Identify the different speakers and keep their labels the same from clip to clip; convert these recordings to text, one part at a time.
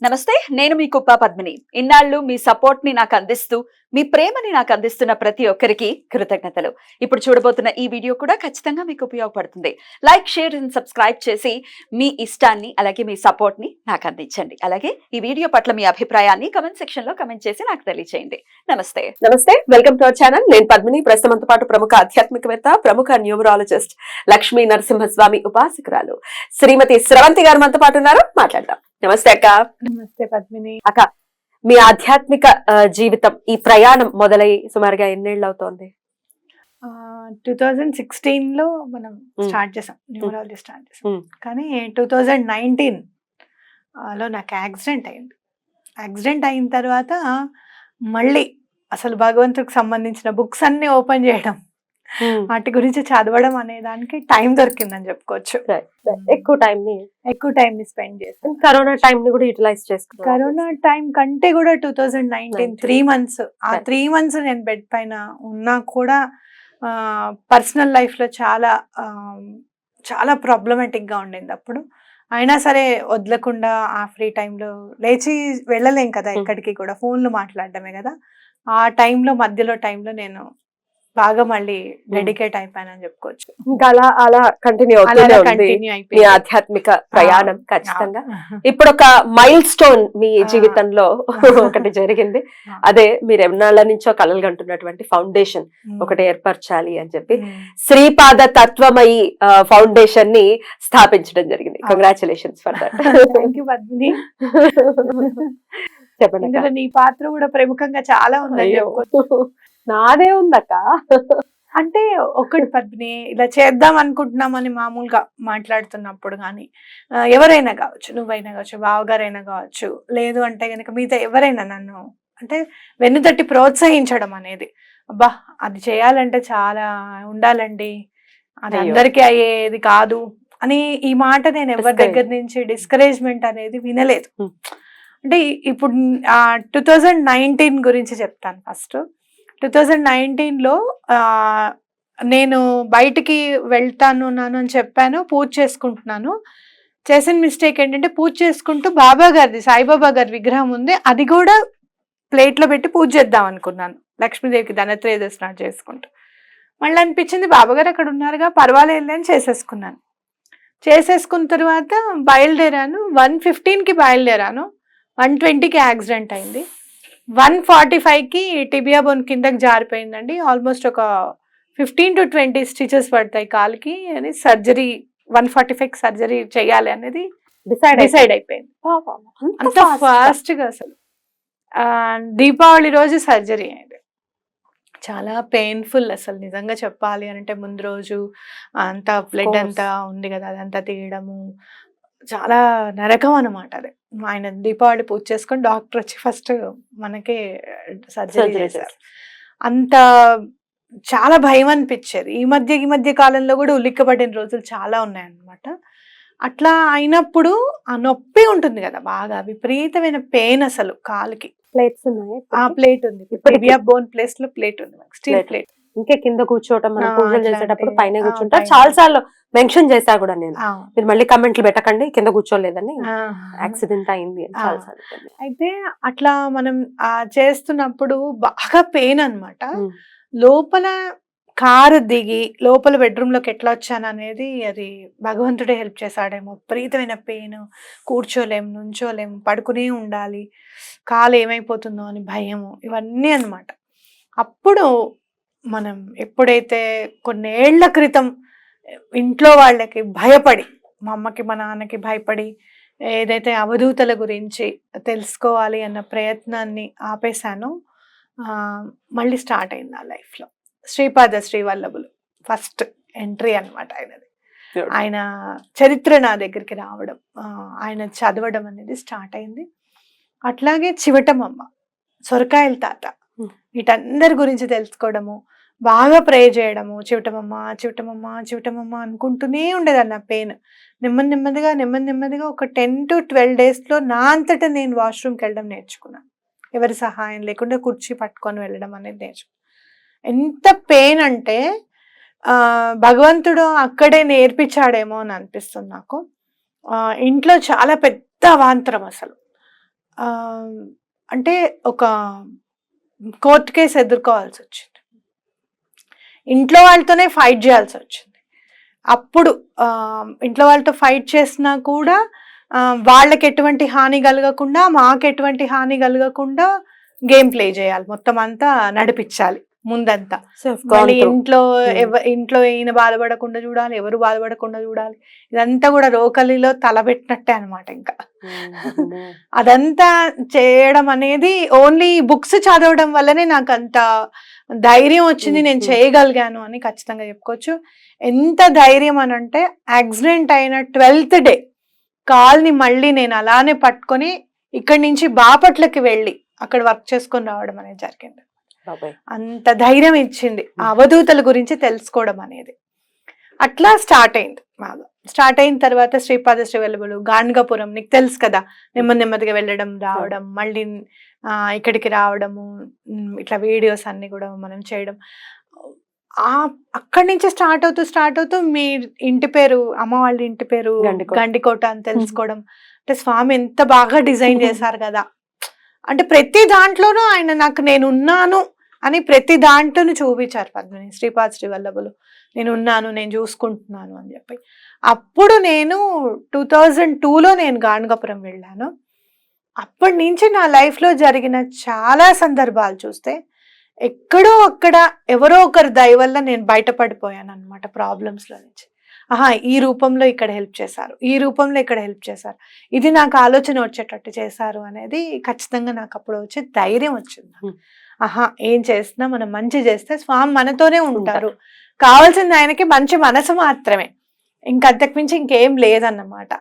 Speaker 1: నమస్తే, నేను మీ కుప్ప పద్మిని. ఇన్నాళ్ళు మీ సపోర్ట్ ని నాకు అందిస్తూ, మీ ప్రేమని నాకు అందిస్తున్న ప్రతి ఒక్కరికి కృతజ్ఞతలు. ఇప్పుడు చూడబోతున్న ఈ వీడియో కూడా ఖచ్చితంగా మీకు ఉపయోగపడుతుంది. లైక్, షేర్ అండ్ సబ్స్క్రైబ్ చేసి మీ ఇష్టాన్ని అలాగే మీ సపోర్ట్ ని నాకు అందించండి. అలాగే ఈ వీడియో పట్ల మీ అభిప్రాయాన్ని కమెంట్ సెక్షన్ లో కమెంట్ చేసి నాకు తెలియజేయండి. నమస్తే.
Speaker 2: నమస్తే, వెల్కమ్ టు అవర్ ఛానల్. నేను పద్మిని. ప్రస్తుతంతో పాటు ప్రముఖ ఆధ్యాత్మికవేత్త, ప్రముఖ న్యూమరాలజిస్ట్, లక్ష్మీ నరసింహస్వామి ఉపాసకురాలు శ్రీమతి స్రవంతి గారు మనతో పాటు ఉన్నారు. మాట్లాడదాం. నమస్తే అక్క.
Speaker 3: నమస్తే పద్మిని.
Speaker 2: అక్క, మీ ఆధ్యాత్మిక జీవితం, ఈ ప్రయాణం మొదలై సుమారుగా ఎన్నేళ్ళు అవుతోంది?
Speaker 3: 2016 లో మనం స్టార్ట్ చేసాం, న్యూమరాలజీ స్టార్ట్ చేసాం. కానీ 2019 లో నాకు యాక్సిడెంట్ అయింది. యాక్సిడెంట్ అయిన తర్వాత మళ్ళీ అసలు భగవంతుడికి సంబంధించిన బుక్స్ అన్ని ఓపెన్ చేయడం, వాటి గురించి చదవడం అనే దానికి టైం దొరికిందని చెప్పుకోవచ్చు.
Speaker 2: ఎక్కువ టైం ని
Speaker 3: స్పెండ్ చేస్తాం.
Speaker 2: కరోనా టైం ని కూడా యూటిలైజ్ చేసుకున్నాం.
Speaker 3: కరోనా టైం కంటే కూడా 2019 3 months, ఆ 3 months నేను బెడ్ పైన ఉన్నా కూడా పర్సనల్ లైఫ్ లో చాలా ప్రాబ్లమాటిక్ గా ఉండింది అప్పుడు. అయినా సరే వదలకుండా ఆ ఫ్రీ టైంలో లేచి వెళ్ళలేం కదా ఎక్కడికి కూడా, ఫోన్లు మాట్లాడడమే కదా. ఆ మధ్యలో టైంలో నేను బాగా మళ్ళీ డెడికేట్ అయిపోయానని చెప్పుకోవచ్చు.
Speaker 2: ఇంకా అలా కంటిన్యూ మీ ఆధ్యాత్మిక ప్రయాణం. ఖచ్చితంగా ఇప్పుడు ఒక మైల్ స్టోన్ మీ జీవితంలో ఒకటి జరిగింది. అదే మీరు ఎన్నాళ్ళ నుంచో కలలు కంటున్నటువంటి ఫౌండేషన్ ఒకటి ఏర్పరచాలి అని చెప్పి శ్రీపాద తత్వమయి ఫౌండేషన్ ని స్థాపించడం జరిగింది. Congratulations for that.
Speaker 3: Thank you Padmini. చెప్పండి. నీ పాత్ర కూడా ప్రముఖంగా చాలా ఉందని చెప్పుకోవచ్చు.
Speaker 2: నాదే ఉందక్క.
Speaker 3: అంటే ఒకటి పద్మిని, ఇలా చేద్దాం అనుకుంటున్నామని మామూలుగా మాట్లాడుతున్నప్పుడు కానీ ఎవరైనా కావచ్చు, నువ్వైనా కావచ్చు, బావగారైనా కావచ్చు, లేదు అంటే కనుక మిగతా ఎవరైనా నన్ను అంటే వెన్నుతట్టి ప్రోత్సహించడం అనేది, అబ్బా అది చేయాలంటే చాలా ఉండాలండి, అది అందరికీ అయ్యేది కాదు అని ఈ మాట నేను ఎవరి దగ్గర నుంచి డిస్కరేజ్మెంట్ అనేది వినలేదు. అంటే ఇప్పుడు 2019 గురించి చెప్తాను. ఫస్ట్ 2019 లో నేను బయటికి వెళ్తాను అని చెప్పాను, పూజ చేసుకుంటున్నాను. చేసిన మిస్టేక్ ఏంటంటే పూజ చేసుకుంటూ బాబా గారిది, సాయిబాబా గారి విగ్రహం ఉంది, అది కూడా ప్లేట్లో పెట్టి పూజ చేద్దాం అనుకున్నాను. లక్ష్మీదేవికి ధనత్రయోదశి నాడు చేసుకుంటూ మళ్ళీ అనిపించింది బాబాగారు అక్కడ ఉన్నారుగా, పర్వాలేదు అని చేసేసుకున్నాను. చేసేసుకున్న తర్వాత బయలుదేరాను. 1:15కి బయలుదేరాను. 1:20కి యాక్సిడెంట్ అయింది. 1:45కి టిబియా బోన్ కిందకి జారిపోయిందండి. ఆల్మోస్ట్ ఒక 15 to 20 స్టిచెస్ పడతాయి కాలుకి అని సర్జరీ, 1:45కి సర్జరీ చేయాలి అనేది డిసైడ్ అయిపోయింది. అంత ఫాస్ట్ గా అసలు దీపావళి రోజు సర్జరీ అయింది. చాలా పెయిన్ఫుల్ అసలు నిజంగా చెప్పాలి అంటే. ముందు రోజు అంతా బ్లడ్ అంతా ఉంది కదా, అదంతా తీయడము చాలా నరకం అనమాట. అది ఆయన దీపావళి పూజ చేసుకొని డాక్టర్ వచ్చి ఫస్ట్ మనకి సర్జరీ చేశారు. అంత చాలా భయం అనిపించేది. ఈ మధ్య కాలంలో కూడా ఉలిక్కబడిన రోజులు చాలా ఉన్నాయన్నమాట. అట్లా అయినప్పుడు ఆ నొప్పి ఉంటుంది కదా, బాగా విపరీతమైన పెయిన్ అసలు కాలుకి.
Speaker 2: ప్లేట్స్ ఉన్నాయి.
Speaker 3: ఆ ప్లేట్ ఉంది, బోన్ ప్లేస్ లో ప్లేట్ ఉంది, స్టీల్ ప్లేట్.
Speaker 2: ఇంకా కింద కూర్చోవటం, మనం పూజలు చేసేటప్పుడు పైన కూర్చుంటారు. చాలా సార్లు మెన్షన్ చేశా కూడా నేను, మీరు మళ్ళీ కమెంట్లు పెట్టకండి కింద కూర్చోలేదని, యాక్సిడెంట్ అయింది అని చాలా సార్లు.
Speaker 3: అయితే అట్లా మనం చేస్తున్నప్పుడు బాగా పెయిన్ అన్నమాట. లోపల కారు దిగి లోపల బెడ్రూమ్ లోకి ఎట్లా వచ్చాను అనేది అది భగవంతుడే హెల్ప్ చేశాడేమో. విపరీతమైన పెయిన్, కూర్చోలేం, నుంచోలేం, పడుకునే ఉండాలి, కాలు ఏమైపోతుందో అని భయము, ఇవన్నీ అన్నమాట. అప్పుడు మనం ఎప్పుడైతే కొన్నేళ్ల క్రితం ఇంట్లో వాళ్ళకి భయపడి, మా అమ్మకి మా నాన్నకి భయపడి ఏదైతే అవధూతల గురించి తెలుసుకోవాలి అన్న ప్రయత్నాన్ని ఆపేశానో మళ్ళీ స్టార్ట్ అయింది నా లైఫ్లో. శ్రీపాద శ్రీవల్లభులు ఫస్ట్ ఎంట్రీ అనమాట ఆయనది. ఆయన చరిత్ర నా దగ్గరికి రావడం, ఆయన చదవడం అనేది స్టార్ట్ అయింది. అట్లాగే చివటమమ్మ, సొరకాయల తాత, వీటందరి గురించి తెలుసుకోవడము, బాగా ప్రే చేయడము. చివటమమ్మ అనుకుంటూనే ఉండేదాన్ని. నా పెయిన్ నెమ్మదిగా ఒక 10 to 12 daysలో నా అంతటా నేను వాష్రూమ్కి వెళ్ళడం నేర్చుకున్నాను. ఎవరి సహాయం లేకుండా కుర్చీ పట్టుకొని వెళ్ళడం అనేది నేర్చుకున్నాను. ఎంత పెయిన్ అంటే భగవంతుడు అక్కడే నేర్పించాడేమో అని అనిపిస్తుంది నాకు. ఇంట్లో చాలా పెద్ద అవాంతరం అసలు. ఆ, అంటే ఒక కోర్టు కేసు ఎదుర్కోవాల్సి వచ్చింది, ఇంట్లో వాళ్ళతోనే ఫైట్ చేయాల్సి వచ్చింది. అప్పుడు ఇంట్లో వాళ్ళతో ఫైట్ చేసినా కూడా వాళ్ళకి ఎటువంటి హాని కలగకుండా, మాకు ఎటువంటి హాని కలగకుండా గేమ్ ప్లే చేయాలి, మొత్తం అంతా నడిపించాలి ముందంతా. మళ్ళీ ఇంట్లో ఈయన బాధపడకుండా చూడాలి, ఎవరు బాధపడకుండా చూడాలి. ఇదంతా కూడా రోకలిలో తలబెట్టినట్టే అనమాట. ఇంకా అదంతా చేయడం అనేది ఓన్లీ బుక్స్ చదవడం వల్లనే నాకు అంత ధైర్యం వచ్చింది, నేను చేయగలిగాను అని ఖచ్చితంగా చెప్పుకోవచ్చు. ఎంత ధైర్యం అని అంటే, యాక్సిడెంట్ అయిన 12th డే కాల్ని మళ్ళీ నేను అలానే పట్టుకొని ఇక్కడి నుంచి బాపట్లకి వెళ్ళి అక్కడ వర్క్ చేసుకొని రావడం అనేది జరిగింది. అంత ధైర్యం ఇచ్చింది ఆ అవధూతల గురించి తెలుసుకోవడం అనేది. అట్లా స్టార్ట్ అయింది బాగా. స్టార్ట్ అయిన తర్వాత శ్రీపాద శ్రీవల్లభులు, గాణగాపురం నీకు తెలుసు కదా, నెమ్మదిగా వెళ్ళడం రావడం, మళ్ళీ ఇక్కడికి రావడము, ఇట్లా వీడియోస్ అన్ని కూడా మనం చేయడం. అక్కడి నుంచి స్టార్ట్ అవుతూ మీ ఇంటి పేరు, అమ్మ వాళ్ళ ఇంటి పేరు గండికోట అని తెలుసుకోవడం. అంటే స్వామి ఎంత బాగా డిజైన్ చేశారు కదా, అంటే ప్రతి దాంట్లోనూ ఆయన నాకు నేనున్నాను అని ప్రతి దాంట్లోనూ చూపించారు పద్మిని శ్రీపాద శ్రీవల్లభులు. నేనున్నాను, నేను చూసుకుంటున్నాను అని చెప్పి. అప్పుడు నేను 2002లో నేను గాణగాపురం వెళ్ళాను. అప్పటి నుంచి నా లైఫ్లో జరిగిన చాలా సందర్భాలు చూస్తే ఎక్కడో అక్కడ ఎవరో ఒకరి దయ వల్ల నేను బయటపడిపోయాను అనమాట ప్రాబ్లమ్స్లో నుంచి. ఈ రూపంలో ఇక్కడ హెల్ప్ చేశారు, ఈ రూపంలో ఇక్కడ హెల్ప్ చేశారు, ఇది నాకు ఆలోచన వచ్చేటట్టు చేశారు అనేది ఖచ్చితంగా నాకు అప్పుడు వచ్చే ధైర్యం వచ్చింది. ఏం చేసినా మనం మంచి చేస్తే స్వామి మనతోనే ఉంటారు, కావాల్సింది ఆయనకి మంచి మనసు మాత్రమే, ఇంకంతకుమించి ఇంకేం లేదన్నమాట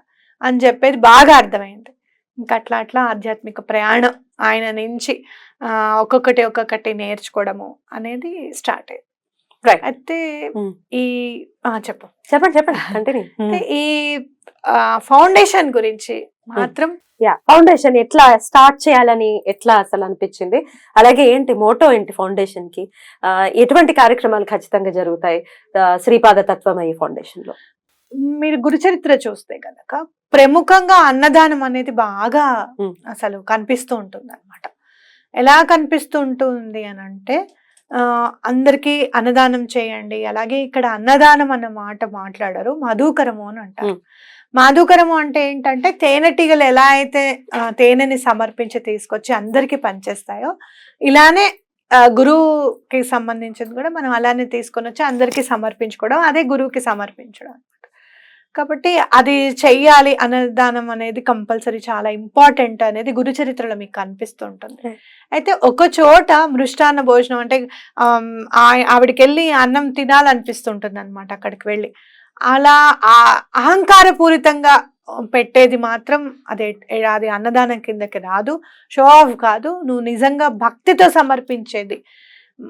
Speaker 3: అని చెప్పేది బాగా అర్థమైంది. ఇంకా అట్లా ఆధ్యాత్మిక ప్రయాణం ఆయన నుంచి ఒక్కొక్కటి నేర్చుకోవడము అనేది స్టార్ట్ అయ్యింది. అయితే ఈ చెప్పండి ఈ ఫౌండేషన్ గురించి మాత్రం,
Speaker 2: ఫౌండేషన్ ఎట్లా స్టార్ట్ చేయాలని ఎట్లా అసలు అనిపించింది, అలాగే ఏంటి మోటో ఏంటి ఫౌండేషన్ కి, ఎటువంటి కార్యక్రమాలు ఖచ్చితంగా జరుగుతాయి శ్రీపాద తత్వమయి ఫౌండేషన్ లో?
Speaker 3: మీరు గురుచరిత్ర చూస్తే కనుక ప్రముఖంగా అన్నదానం అనేది బాగా అసలు కనిపిస్తూ ఉంటుంది అనమాట. ఎలా కనిపిస్తూ ఉంటుంది అని అంటే, అందరికీ అన్నదానం చేయండి, అలాగే ఇక్కడ అన్నదానం అన్న మాట మాట్లాడారు, మధుకరము అని అంటారు. మాధుకరము అంటే ఏంటంటే, తేనెటీగలు ఎలా అయితే తేనెని సమర్పించి తీసుకొచ్చి అందరికీ పనిచేస్తాయో, ఇలానే గురువుకి సంబంధించింది కూడా మనం అలానే తీసుకొని వచ్చి అందరికీ సమర్పించుకోవడం, అదే గురువుకి సమర్పించడం. కాబట్టి అది చెయ్యాలి, అన్నదానం అనేది కంపల్సరీ చాలా ఇంపార్టెంట్ అనేది గురు చరిత్రలో మీకు కనిపిస్తూ ఉంటుంది. అయితే ఒక చోట మృష్టాన్న భోజనం అంటే ఆవిడకి వెళ్ళి అన్నం తినాలనిపిస్తుంటుంది అనమాట. అక్కడికి వెళ్ళి అలా అహంకారపూరితంగా పెట్టేది మాత్రం అది అన్నదానం కిందకి రాదు, షో ఆఫ్ కాదు. నువ్వు నిజంగా భక్తితో సమర్పించేది,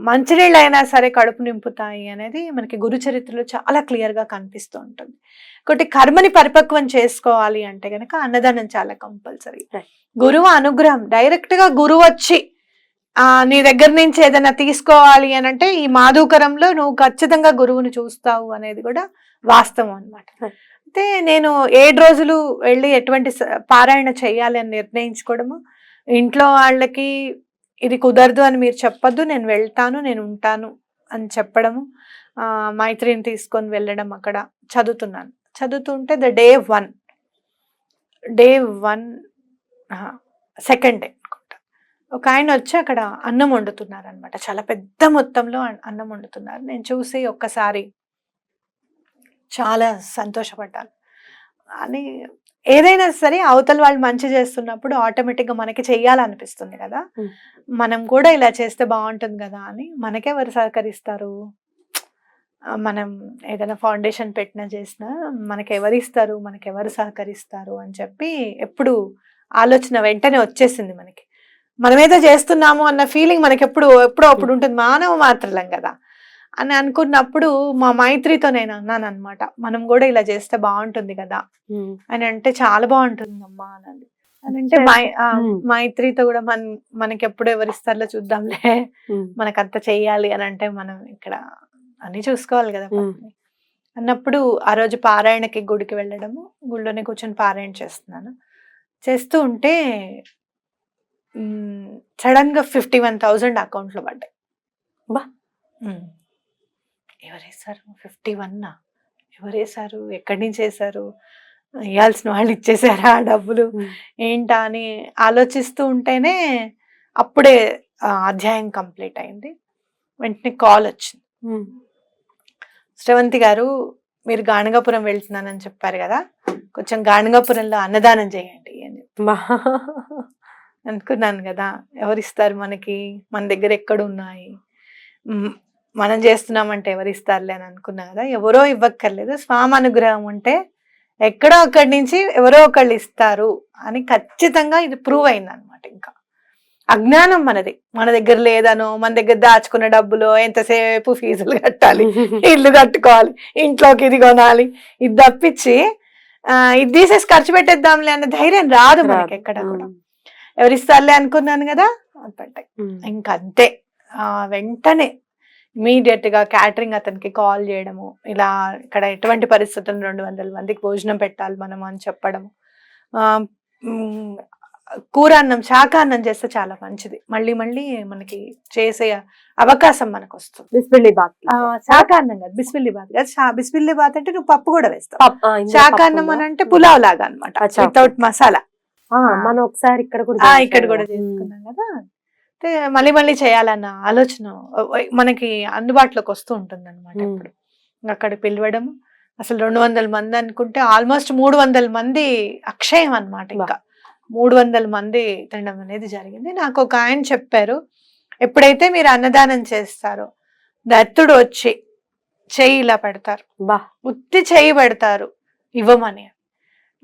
Speaker 3: మంచినీళ్ళు అయినా సరే కడుపు నింపుతాయి అనేది మనకి గురు చరిత్రలో చాలా క్లియర్ గా కనిపిస్తూ ఉంటుంది. ఒకటి కర్మని పరిపక్వం చేసుకోవాలి అంటే గనక అన్నదానం చాలా కంపల్సరీ. గురువు అనుగ్రహం, డైరెక్ట్ గా గురువు వచ్చి నీ దగ్గర నుంచి ఏదైనా తీసుకోవాలి అని అంటే ఈ మాధుకరంలో నువ్వు ఖచ్చితంగా గురువుని చూస్తావు అనేది కూడా వాస్తవం అనమాట. అయితే నేను 7 రోజులు వెళ్ళి ఎటువంటి పారాయణ చేయాలి అని నిర్ణయించుకోవడము, ఇంట్లో వాళ్ళకి ఇది కుదరదు అని మీరు చెప్పొద్దు, నేను వెళ్తాను, నేను ఉంటాను అని చెప్పడము, మైత్రిని తీసుకొని వెళ్ళడం, అక్కడ చదువుతుంటే డే 1 సెకండ్ డే అనుకుంటా, ఒక ఆయన వచ్చి అక్కడ అన్నం వండుతున్నారు అనమాట. చాలా పెద్ద మొత్తంలో అన్నం వండుతున్నారు. నేను చూసి ఒక్కసారి చాలా సంతోషపడ్డాను. అని ఏదైనా సరే అవతల వాళ్ళు మంచి చేస్తున్నప్పుడు ఆటోమేటిక్గా మనకి చెయ్యాలనిపిస్తుంది కదా, మనం కూడా ఇలా చేస్తే బాగుంటుంది కదా అని. మనకెవరు సహకరిస్తారు? మనం ఏదైనా ఫౌండేషన్ పెట్టినా చేసినా మనకెవరు ఇస్తారు, మనకెవరు సహకరిస్తారు అని చెప్పి ఎప్పుడు ఆలోచన వెంటనే వచ్చేసింది మనకి. మనమేదో చేస్తున్నాము అన్న ఫీలింగ్ మనకి ఎప్పుడో అప్పుడు ఉంటుంది, మానవ మాత్రలం కదా అని అనుకున్నప్పుడు మా మైత్రితో నేను అన్నాను అనమాట, మనం కూడా ఇలా చేస్తే బాగుంటుంది కదా అని. అంటే చాలా బాగుంటుంది అమ్మా అని అంటే మైత్రితో కూడా మనకి ఎప్పుడు ఎవరిస్తారో చూద్దాంలే, మనకంత చెయ్యాలి అని అంటే మనం ఇక్కడ అన్ని చూసుకోవాలి కదా అన్నప్పుడు, ఆ రోజు పారాయణకి గుడికి వెళ్ళడము, గుడిలోనే కూర్చొని పారాయణ చేస్తున్నాను. చేస్తూ ఉంటే సడన్ గా 51,000 అకౌంట్ లో పడ్డాయి.
Speaker 2: బా.
Speaker 3: ఎవరేసారు? 51 ఎవరేసారు? ఎక్కడి నుంచి వేసారు? ఇవ్వాల్సిన వాళ్ళు ఇచ్చేసారా ఆ డబ్బులు ఏంటా అని ఆలోచిస్తూ ఉంటేనే అప్పుడే అధ్యాయం కంప్లీట్ అయింది. వెంటనే కాల్ వచ్చింది, శ్రవంతి గారు మీరు గాణగాపురం వెళ్తున్నానని చెప్పారు కదా, కొంచెం గాణగాపురంలో అన్నదానం చేయండి అని చెప్పి. అనుకున్నాను కదా, ఎవరిస్తారు మనకి, మన దగ్గర ఎక్కడ ఉన్నాయి, మనం చేస్తున్నామంటే ఎవరిస్తారులే అని అనుకున్నా కదా. ఎవరో ఇవ్వక్కర్లేదు, స్వామి అనుగ్రహం ఉంటే ఎక్కడో అక్కడి నుంచి ఎవరో ఒకళ్ళు ఇస్తారు అని ఖచ్చితంగా ఇది ప్రూవ్ అయింది అనమాట. ఇంకా అజ్ఞానం మనది, మన దగ్గర లేదనో, మన దగ్గర దాచుకున్న డబ్బులో ఎంతసేపు ఫీజులు కట్టాలి, ఇల్లు కట్టుకోవాలి, ఇంట్లోకి ఇది కొనాలి, ఇది తప్పించి ఇది తీసేసి ఖర్చు పెట్టేద్దాంలే అన్న ధైర్యం రాదు మనకి ఎక్కడ కూడా. ఎవరిస్తారులే అనుకున్నాను కదా, పడ్డాయి. ఇంకంతే వెంటనే ఇమీడియట్ గా క్యాటరింగ్ అతనికి కాల్ చేయడము, ఇలా ఇక్కడ ఎటువంటి పరిస్థితుల్లో 200 మందికి భోజనం పెట్టాలి మనం అని చెప్పడము. కూర అన్నం శాకాన్నం చేస్తే చాలా మంచిది, మళ్ళీ మళ్ళీ మనకి చేసే అవకాశం మనకు వస్తుంది.
Speaker 2: బిస్మిల్లాబాద్
Speaker 3: శాకాన్నం కాదు, బిస్మిల్లాబాద్ కాదు. బిస్మిల్లాబాద్ అంటే నువ్వు పప్పు కూడా వేస్తావు, శాకాన్నం అని అంటే పులావ్ లాగా అనమాట, వితౌట్ మసాలా.
Speaker 2: మనం ఒకసారి ఇక్కడ
Speaker 3: కూడా చేసుకున్నాం కదా. మళ్ళీ మళ్ళీ చేయాలన్న ఆలోచన మనకి అందుబాటులోకి వస్తూ ఉంటుంది అనమాట. ఇప్పుడు అక్కడ పిలవడం, అసలు 200 మంది అనుకుంటే ఆల్మోస్ట్ 300 మంది అక్షయం అనమాట. ఇంకా 300 మంది తినడం అనేది జరిగింది. నాకు ఒక ఆయన చెప్పారు, ఎప్పుడైతే మీరు అన్నదానం చేస్తారో దత్తుడు వచ్చి చెయ్యి ఇలా పెడతారు, ఉత్తి చెయ్యి పెడతారు ఇవ్వమని.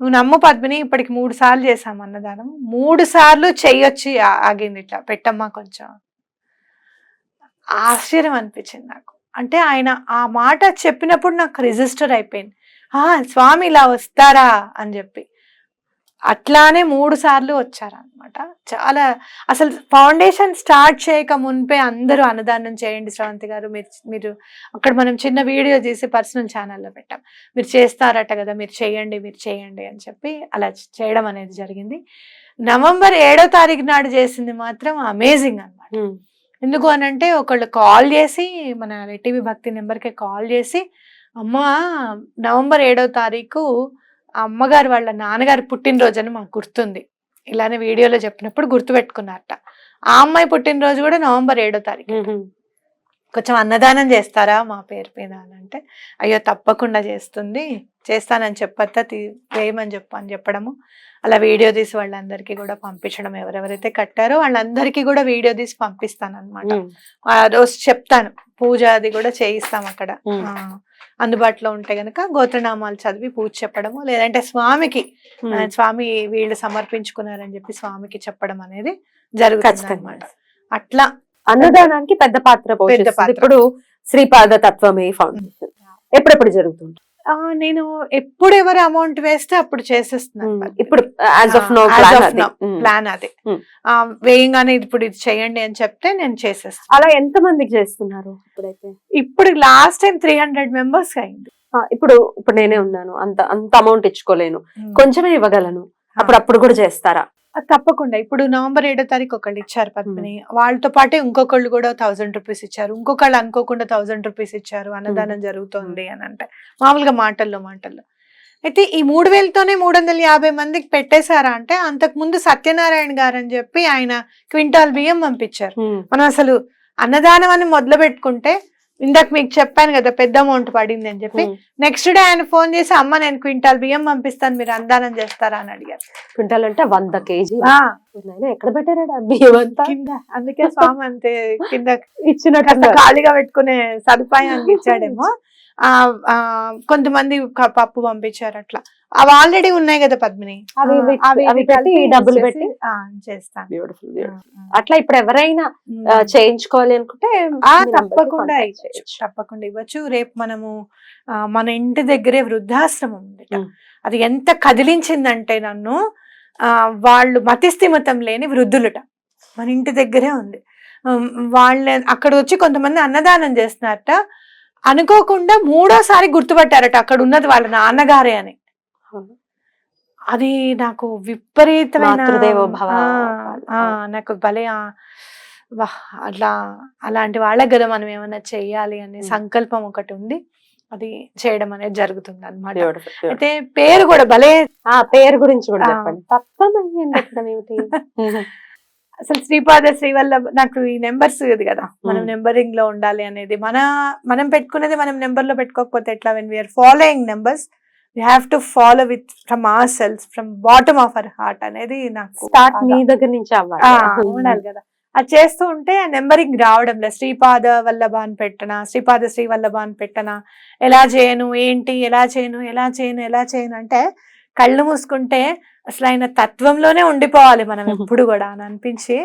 Speaker 3: నువ్వు నమ్ము పద్మిని, ఇప్పటికి 3 సార్లు చేసాం అన్నదానం, 3 సార్లు చెయ్యొచ్చి ఆగింది, ఇట్లా పెట్టమ్మా కొంచెం. ఆశ్చర్యం అనిపించింది నాకు. అంటే ఆయన ఆ మాట చెప్పినప్పుడు నాకు రిజిస్టర్ అయిపోయింది, స్వామి ఇలా వస్తారా అని చెప్పి. అట్లానే 3 సార్లు వచ్చారనమాట. చాలా అసలు ఫౌండేషన్ స్టార్ట్ చేయక మునిపే అందరూ అన్నదానం చేయండి శ్రవంతి గారు, మీరు అక్కడ మనం చిన్న వీడియో చేసి పర్సనల్ ఛానల్లో పెట్టాం, మీరు చేస్తారట కదా, మీరు చేయండి అని చెప్పి అలా చేయడం అనేది జరిగింది. నవంబర్ 7వ తారీఖు నాడు చేసింది మాత్రం అమేజింగ్ అనమాట. ఎందుకు అనంటే ఒకళ్ళు కాల్ చేసి, మన టీవీ భక్తి నెంబర్కి కాల్ చేసి, అమ్మ నవంబర్ 7వ తారీఖు అమ్మగారు వాళ్ళ నాన్నగారి పుట్టినరోజు అని మాకు గుర్తుంది, ఇలానే వీడియోలో చెప్పినప్పుడు గుర్తుపెట్టుకున్నారట. ఆ అమ్మాయి పుట్టినరోజు కూడా నవంబర్ 7వ తారీఖు. కొంచెం అన్నదానం చేస్తారా మా పేరు మీద అని అంటే, అయ్యో తప్పకుండా చేస్తానని చెప్పత్తా, వేయమని చెప్పడము. అలా వీడియో తీసి వాళ్ళందరికీ కూడా పంపించడం, ఎవరెవరైతే కట్టారో వాళ్ళందరికీ కూడా వీడియో తీసి పంపిస్తాను అనమాట. ఆ రోజు చెప్తాను, పూజ అది కూడా చేయిస్తాం అక్కడ, అందుబాటులో ఉంటే గనక గోత్రనామాలు చదివి పూజ చెప్పడము, లేదంటే స్వామి వీళ్ళు సమర్పించుకున్నారని చెప్పి స్వామికి చెప్పడం అనేది జరుగుతుంది అనమాట. అట్లా
Speaker 2: అన్నదానానికి పెద్ద పాత్ర పోషిస్తుంది. ఇప్పుడు శ్రీపాద తత్వమే ఫౌండేషన్ ఎప్పుడెప్పుడు జరుగుతుంది?
Speaker 3: నేను ఎప్పుడు ఎవరు అమౌంట్ వేస్తే అప్పుడు చేసేస్తున్నాను.
Speaker 2: ఇప్పుడు
Speaker 3: ప్లాన్ అదే, వేయంగానే ఇప్పుడు ఇది చేయండి అని చెప్తే నేను చేసేస్తాను.
Speaker 2: అలా ఎంత మందికి చేస్తున్నారు ఇప్పుడైతే?
Speaker 3: ఇప్పుడు లాస్ట్ టైం 300 మెంబర్స్ అయింది.
Speaker 2: ఇప్పుడు నేనే ఉన్నాను, అంత అమౌంట్ ఇచ్చుకోలేను, కొంచెమే ఇవ్వగలను, అప్పుడు కూడా చేస్తారా?
Speaker 3: తప్పకుండా. ఇప్పుడు నవంబర్ 7వ తారీఖు ఒకళ్ళు ఇచ్చారు పద్మిని, వాళ్ళతో పాటే ఇంకొకళ్ళు కూడా 1000 రూపీస్ ఇచ్చారు, ఇంకొకళ్ళు అనుకోకుండా 1000 రూపీస్ ఇచ్చారు, అన్నదానం జరుగుతోంది అని అంటే మామూలుగా మాటల్లో. అయితే ఈ 3000తోనే 350 మందికి పెట్టేశారా అంటే, అంతకు ముందు సత్యనారాయణ గారు అని చెప్పి ఆయన క్వింటాల్ బియ్యం పంపించారు. మనం అసలు అన్నదానం అని మొదలు పెట్టుకుంటే, ఇందాక మీకు చెప్పాను కదా పెద్ద అమౌంట్ పడింది అని చెప్పి, నెక్స్ట్ డే ఆయన ఫోన్ చేసి, అమ్మ నేను క్వింటాల్ బియ్యం పంపిస్తాను, మీరు అన్నదానం చేస్తారా అని అడిగారు.
Speaker 2: క్వింటాల్ అంటే 100 kg. ఎక్కడ పెట్టారా బియ్యం అంతా?
Speaker 3: కింద. అందుకే స్వామి అంతే కింద ఇచ్చినట్టు ఖాళీగా పెట్టుకునే సదుపాయాన్ని ఇచ్చాడేమో. కొంతమంది పప్పు పంపించారు. అట్లా అవి ఆల్రెడీ ఉన్నాయి కదా పద్మిని,
Speaker 2: అవి డబ్బులు పెట్టి
Speaker 3: చేస్తాను.
Speaker 2: అట్లా ఇప్పుడు ఎవరైనా చేయించుకోవాలి అనుకుంటే
Speaker 3: తప్పకుండా ఇవ్వచ్చు. రేపు మనము మన ఇంటి దగ్గరే వృద్ధాశ్రమం ఉంది, అది ఎంత కదిలించిందంటే నన్ను, వాళ్ళు మతిస్థిమితం లేని వృద్ధులుట, మన ఇంటి దగ్గరే ఉంది. వాళ్ళ అక్కడ వచ్చి కొంతమంది అన్నదానం చేస్తున్నారట, అనుకోకుండా 3వసారి గుర్తుపట్టారట అక్కడ ఉన్నది వాళ్ళ నాన్నగారే అని. అది నాకు విపరీతమైన
Speaker 2: వాళ్ళు.
Speaker 3: నాకు భలే వాహ్! అలాంటి వాళ్ళకి కదా మనం ఏమైనా చెయ్యాలి అనే సంకల్పం ఒకటి ఉంది. అది చేయడం అనేది జరుగుతుంది అనమాట.
Speaker 2: Beautiful, beautiful.
Speaker 3: అయితే పేరు కూడా భలే
Speaker 2: పేరు గురించి కూడా చెప్పండి. తత్వమయి అని పెట్టడం ఏమిటి?
Speaker 3: అసలు శ్రీపాద శ్రీవల్లభ నాకు ఈ నెంబర్స్ ఇది కదా, మనం నెంబరింగ్ లో ఉండాలి అనేది మనం పెట్టుకునేది మనం నెంబర్ లో పెట్టుకోకపోతే ఎట్లా? When we are following numbers we have to follow with from our cells, from bottom of our heart అనేది నాకు
Speaker 2: స్టార్ట్ మీ దగ్గర నుంచి అవ్వాలి.
Speaker 3: ఉండాలి కదా. అది చేస్తూ ఉంటే ఆ నెంబరింగ్ రావడం లేదు. శ్రీపాద వల్లభ అని పెట్టనా, శ్రీపాద శ్రీ వల్లభ అని పెట్టనా, ఎలా చేయను ఏంటి, ఎలా చేయను అంటే కళ్ళు మూసుకుంటే అసలు ఆయన తత్వంలోనే ఉండిపోవాలి మనం ఎప్పుడు కూడా అని అనిపించి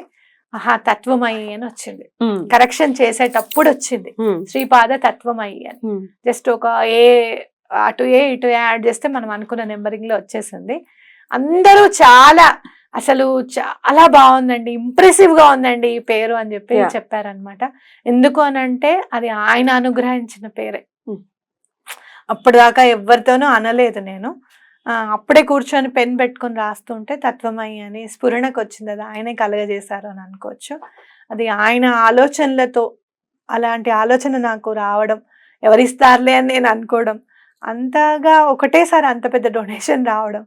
Speaker 3: తత్వమయి అని వచ్చింది. కరెక్షన్ చేసేటప్పుడు వచ్చింది శ్రీపాద తత్వమయి అని. జస్ట్ ఒక అటు ఇటు యాడ్ చేస్తే మనం అనుకున్న నెంబరింగ్ లో వచ్చేసింది. అందరూ అసలు చాలా బాగుందండి, ఇంప్రెసివ్ గా ఉందండి ఈ పేరు అని చెప్పారనమాట. ఎందుకు అని అంటే అది ఆయన అనుగ్రహించిన పేరే. అప్పటిదాకా ఎవరితోనూ అనలేదు నేను. అప్పుడే కూర్చొని పెన్ పెట్టుకొని రాస్తుంటే తత్వమయి అని స్ఫురణకు వచ్చింది. అది ఆయనే కలగజేశారు అని అనుకోవచ్చు. అది ఆయన ఆలోచనలతో, అలాంటి ఆలోచన నాకు రావడం, ఎవరిస్తారులే అని నేను అనుకోవడం, అంతగా ఒకటేసారి అంత పెద్ద డొనేషన్ రావడం,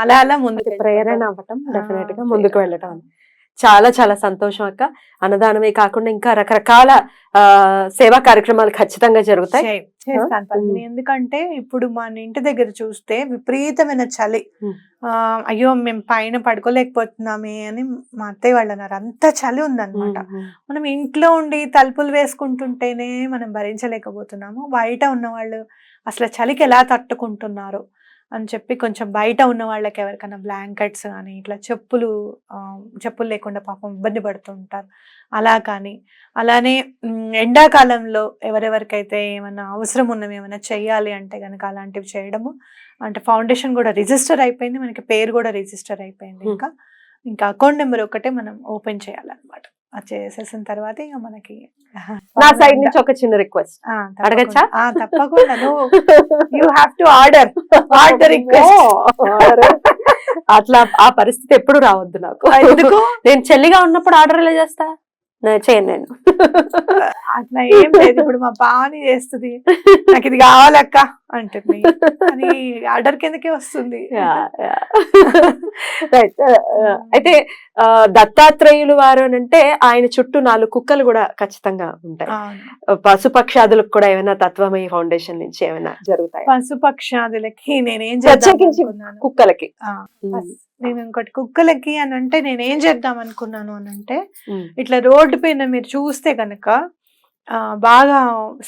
Speaker 3: అలా ముందుకు
Speaker 2: ప్రేరణ అవ్వటం, డెఫినెట్ గా ముందుకు వెళ్ళటం. చాలా చాలా సంతోషం అక్క. అన్నదానమే కాకుండా ఇంకా రకరకాల సేవా కార్యక్రమాలు ఖచ్చితంగా జరుగుతాయి.
Speaker 3: చేస్తాను పద్మిని. ఎందుకంటే ఇప్పుడు మన ఇంటి దగ్గర చూస్తే విపరీతమైన చలి. అయ్యో మేము పైన పడుకోలేకపోతున్నామే అని మా అత్తయ్య వాళ్ళు అన్నారు. అంత చలి ఉందన్నమాట. మనం ఇంట్లో ఉండి తలుపులు వేసుకుంటుంటేనే మనం భరించలేకపోతున్నాము. బయట ఉన్న వాళ్ళు అసలు చలికి ఎలా తట్టుకుంటున్నారు అని చెప్పి కొంచెం బయట ఉన్న వాళ్ళకి ఎవరికైనా బ్లాంకెట్స్ కానీ ఇట్లా చెప్పులు లేకుండా పాపం ఇబ్బంది పడుతూ ఉంటారు. అలా కానీ అలానే ఎండాకాలంలో ఎవరెవరికైతే ఏమైనా అవసరం ఉన్నవి ఏమైనా చెయ్యాలి అంటే కనుక అలాంటివి చేయడము. అంటే ఫౌండేషన్ కూడా రిజిస్టర్ అయిపోయింది, మనకి పేరు కూడా రిజిస్టర్ అయిపోయింది. ఇంకా అకౌంట్ నెంబర్ ఒకటే మనం ఓపెన్ చేయాలన్నమాట. అది చేసేసిన తర్వాత ఇక మనకి
Speaker 2: నా సైడ్ నుంచి ఒక చిన్న రిక్వెస్ట్ అడగచ్చా?
Speaker 3: తప్పకుండా. You have to order the request.
Speaker 2: అట్లా ఆ పరిస్థితి ఎప్పుడు రావద్దు నాకు. ఎందుకు? నేను చెల్లిగా ఉన్నప్పుడు ఆర్డర్ ఎలా చేస్తా? చేయను నేను.
Speaker 3: అట్లా ఏం లేదు. ఇప్పుడు మా పావని చేస్తుంది, నాకు ఇది కావాలక్క అంటుంది, అని ఆర్డర్ కిందకే వస్తుంది.
Speaker 2: రైట్. అయితే దత్తాత్రేయులు వారు అని అంటే ఆయన చుట్టూ 4 కుక్కలు కూడా ఖచ్చితంగా ఉంటాయి. పశుపక్షాదులకు కూడా ఏమైనా తత్వమయి ఫౌండేషన్ నుంచి ఏమైనా జరుగుతాయి?
Speaker 3: పశుపక్షాదులకి నేనేం
Speaker 2: ప్రత్యేకించి కుక్కలకి
Speaker 3: నేను ఇంకోటి కుక్కలకి అని అంటే నేనేం చేద్దాం అనుకున్నాను అని అంటే, ఇట్లా రోడ్డు పైన మీరు చూస్తే గనక బాగా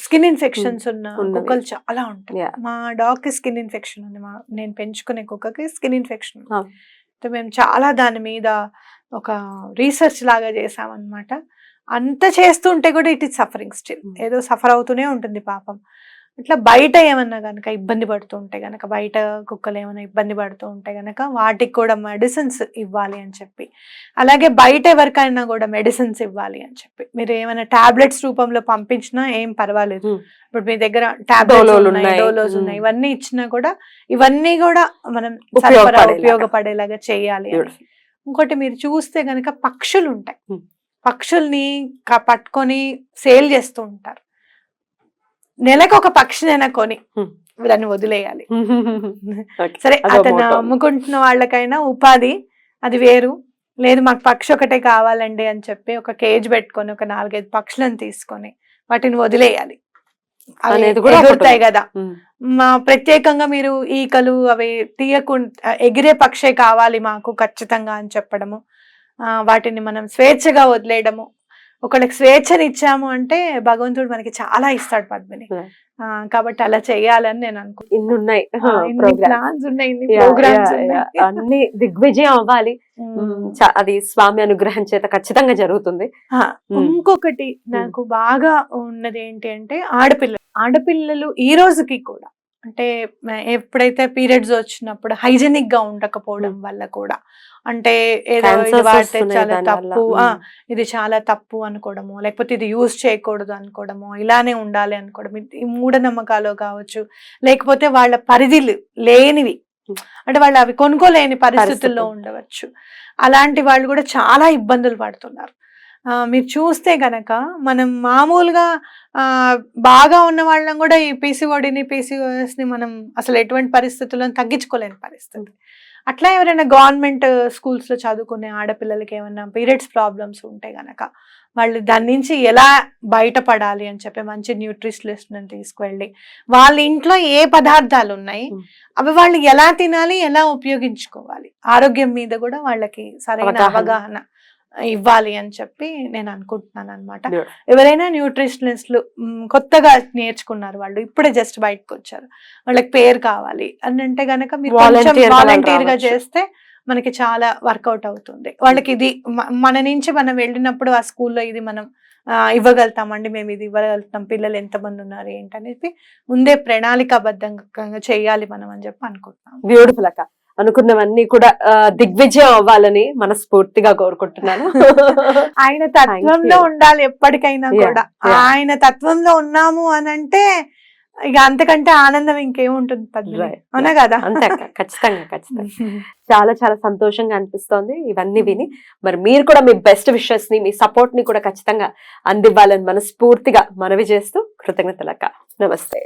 Speaker 3: స్కిన్ ఇన్ఫెక్షన్స్ ఉన్న కుక్కలు చాలా ఉంటాయి. మా డాగ్ కి స్కిన్ ఇన్ఫెక్షన్ ఉంది, నేను పెంచుకునే కుక్కకి స్కిన్ ఇన్ఫెక్షన్. మేము చాలా దాని మీద ఒక రీసెర్చ్ లాగా చేసామన్నమాట. అంత చేస్తుంటే కూడా ఇట్ ఈస్ సఫరింగ్ స్టిల్, ఏదో సఫర్ అవుతూనే ఉంటుంది పాపం. ఇట్లా బయట ఏమన్నా కనుక ఇబ్బంది పడుతూ ఉంటే గనక, బయట కుక్కలు ఏమైనా ఇబ్బంది పడుతూ ఉంటే గనక వాటికి కూడా మెడిసిన్స్ ఇవ్వాలి అని చెప్పి, అలాగే బయట ఎవరికైనా కూడా మెడిసిన్స్ ఇవ్వాలి అని చెప్పి, మీరు ఏమైనా టాబ్లెట్స్ రూపంలో పంపించినా ఏం పర్వాలేదు. ఇప్పుడు మీ దగ్గర టాబ్లెట్స్ ఉన్నాయి, డోలోస్ ఉన్నాయి, ఇవన్నీ ఇచ్చినా కూడా ఇవన్నీ కూడా మనం ఉపయోగపడేలాగా చేయాలి. ఇంకోటి మీరు చూస్తే గనక పక్షులు ఉంటాయి, పక్షుల్ని పట్టుకొని సేల్ చేస్తూ ఉంటారు. నెలకు ఒక పక్షినైనా కొని దాన్ని వదిలేయాలి. సరే, అతను అమ్ముకుంటున్న వాళ్ళకైనా ఉపాధి అది వేరు. లేదు మాకు పక్షి ఒకటే కావాలండి అని చెప్పి ఒక కేజ్ పెట్టుకొని ఒక 4-5 పక్షులను తీసుకొని వాటిని వదిలేయాలి. అవి ఎగురుతాయి కదా. ప్రత్యేకంగా మీరు ఈకలు అవి తీయకుండా ఎగిరే పక్షే కావాలి మాకు ఖచ్చితంగా అని చెప్పడము, వాటిని మనం స్వేచ్ఛగా వదిలేయడము. ఒకళ్ళకి స్వేచ్ఛని ఇచ్చాము అంటే భగవంతుడు మనకి చాలా ఇస్తాడు పద్మిని. కాబట్టి అలా చెయ్యాలని నేను అనుకుంటున్నాను.
Speaker 2: ఇన్ని ఉన్నాయి,
Speaker 3: ప్లాన్స్ ఉన్నాయి, ప్రోగ్రామ్స్
Speaker 2: అన్ని దిగ్విజయం అవ్వాలి. అది స్వామి అనుగ్రహం చేత ఖచ్చితంగా జరుగుతుంది.
Speaker 3: ఇంకొకటి నాకు బాగా ఉన్నది ఏంటి అంటే, ఆడపిల్లలు ఈ రోజుకి కూడా అంటే ఎప్పుడైతే పీరియడ్స్ వచ్చినప్పుడు హైజెనిక్ గా ఉండకపోవడం వల్ల కూడా, అంటే ఏదో ఇది వాడితే చాలా తప్పు, ఇది చాలా తప్పు అనుకోవడము, లేకపోతే ఇది యూజ్ చేయకూడదు అనుకోవడము, ఇలానే ఉండాలి అనుకోవడం, ఈ మూఢనమ్మకాలు కావచ్చు, లేకపోతే వాళ్ళ పరిధులు లేనివి అంటే వాళ్ళు అవి కొనుక్కోలేని పరిస్థితుల్లో
Speaker 2: పరిస్థితులు.
Speaker 3: ఉండవచ్చు. అలాంటి వాళ్ళు కూడా చాలా ఇబ్బందులు పడుతున్నారు. మీరు చూస్తే గనక మనం మామూలుగా బాగా ఉన్న వాళ్ళం కూడా ఈ పీసీఓడిని పీసీఓఎస్ని మనం అసలు ఎటువంటి పరిస్థితుల్లో తగ్గించుకోలేని పరిస్థితి. అట్లా ఎవరైనా గవర్నమెంట్ స్కూల్స్లో చదువుకునే ఆడపిల్లలకి ఏమైనా పీరియడ్స్ ప్రాబ్లమ్స్ ఉంటే గనక వాళ్ళు దాని నుంచి ఎలా బయటపడాలి అని చెప్పి మంచి న్యూట్రిషనిస్ట్ని తీసుకువెళ్ళి వాళ్ళ ఇంట్లో ఏ పదార్థాలు ఉన్నాయి అవి వాళ్ళు ఎలా తినాలి, ఎలా ఉపయోగించుకోవాలి, ఆరోగ్యం మీద కూడా వాళ్ళకి సరైన అవగాహన ఇవ్వాలి అని చెప్పి నేను అనుకుంటున్నాను అనమాట. ఎవరైనా న్యూట్రిషనిస్టులు కొత్తగా నేర్చుకున్నారు, వాళ్ళు ఇప్పుడే జస్ట్ బయటకు వచ్చారు, వాళ్ళకి పేరు కావాలి అని అంటే గనక మీరు వాలంటీర్ గా చేస్తే మనకి చాలా వర్కౌట్ అవుతుంది. వాళ్ళకి ఇది మన నుంచి మనం వెళ్ళినప్పుడు ఆ స్కూల్లో ఇది మనం ఇవ్వగలుగుతామండి, మేము ఇది ఇవ్వగలుగుతాం, పిల్లలు ఎంతమంది ఉన్నారు ఏంటనేది ముందే ప్రణాళికాబద్ధంగా చేయాలి మనం అని చెప్పి అనుకుంటున్నాం.
Speaker 2: బ్యూటిఫుల్ అక్క. అనుకున్నవన్నీ కూడా దిగ్విజయం అవ్వాలని మనస్ఫూర్తిగా కోరుకుంటున్నాను.
Speaker 3: ఆయన తత్వంలో ఉండాలి ఎప్పటికైనా కూడా. ఆయన తత్వంలో ఉన్నాము అని అంటే ఇక అంతకంటే ఆనందం ఇంకేముంటుంది పద్మిని, అవునా కదా?
Speaker 2: అంతే అక్క, ఖచ్చితంగా ఖచ్చితంగా. చాలా చాలా సంతోషంగా అనిపిస్తోంది ఇవన్నీ విని. మరి మీరు కూడా మీ బెస్ట్ విషెస్ ని, మీ సపోర్ట్ ని కూడా ఖచ్చితంగా అందివ్వాలని మనస్ఫూర్తిగా మనవి చేస్తూ కృతజ్ఞతలక్క. నమస్తే.